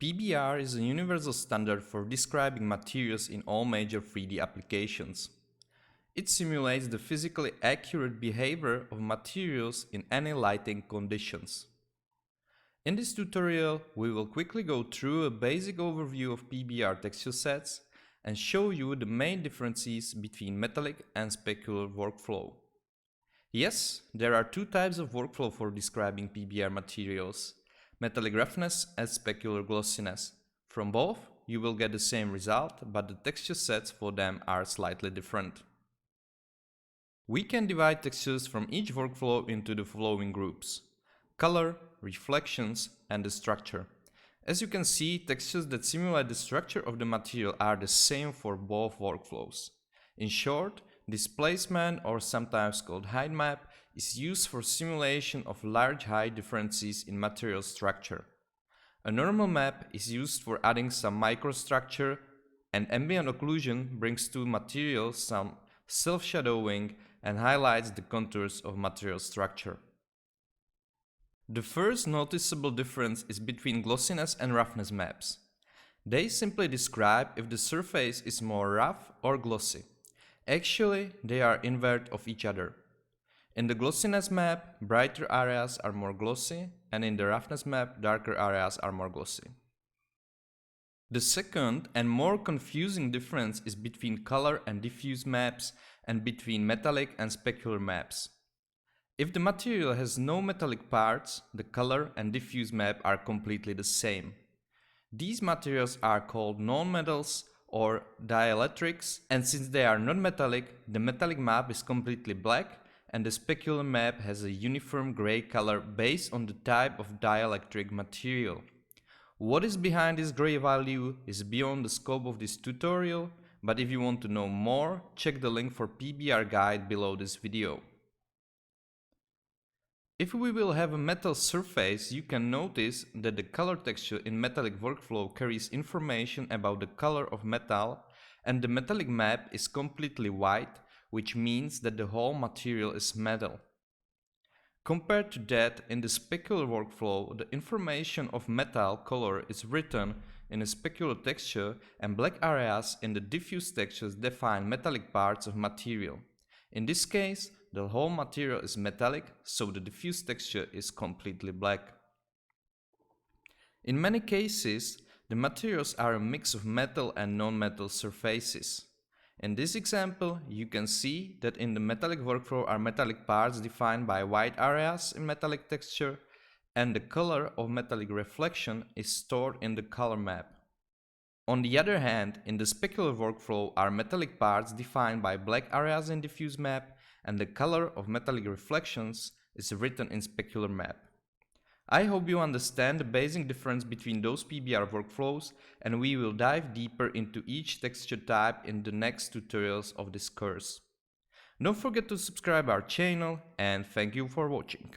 PBR is a universal standard for describing materials in all major 3D applications. It simulates the physically accurate behavior of materials in any lighting conditions. In this tutorial, we will quickly go through a basic overview of PBR texture sets and show you the main differences between metallic and specular workflow. Yes, there are two types of workflow for describing PBR materials: metallic roughness and specular glossiness. From both, you will get the same result, but the texture sets for them are slightly different. We can divide textures from each workflow into the following groups: color, reflections, and the structure. As you can see, textures that simulate the structure of the material are the same for both workflows. In short, displacement, or sometimes called height map, is used for simulation of large height differences in material structure. A normal map is used for adding some microstructure, and ambient occlusion brings to materials some self-shadowing and highlights the contours of material structure. The first noticeable difference is between glossiness and roughness maps. They simply describe if the surface is more rough or glossy. Actually, they are inverse of each other. In the glossiness map, brighter areas are more glossy, and in the roughness map, darker areas are more glossy. The second and more confusing difference is between color and diffuse maps and between metallic and specular maps. If the material has no metallic parts, the color and diffuse map are completely the same. These materials are called nonmetals or dielectrics, and since they are not metallic, the metallic map is completely black and the specular map has a uniform gray color based on the type of dielectric material. What is behind this gray value is beyond the scope of this tutorial, but if you want to know more, check the link for PBR guide below this video. If we will have a metal surface, you can notice that the color texture in metallic workflow carries information about the color of metal, and the metallic map is completely white, which means that the whole material is metal. Compared to that, in the specular workflow, the information of metal color is written in a specular texture, and black areas in the diffuse textures define metallic parts of material. In this case, the whole material is metallic, so the diffuse texture is completely black. In many cases, the materials are a mix of metal and non-metal surfaces. In this example, you can see that in the metallic workflow are metallic parts defined by white areas in metallic texture, and the color of metallic reflection is stored in the color map. On the other hand, in the specular workflow are metallic parts defined by black areas in diffuse map, and the color of metallic reflections is written in specular map. I hope you understand the basic difference between those PBR workflows, and we will dive deeper into each texture type in the next tutorials of this course. Don't forget to subscribe our channel, and thank you for watching.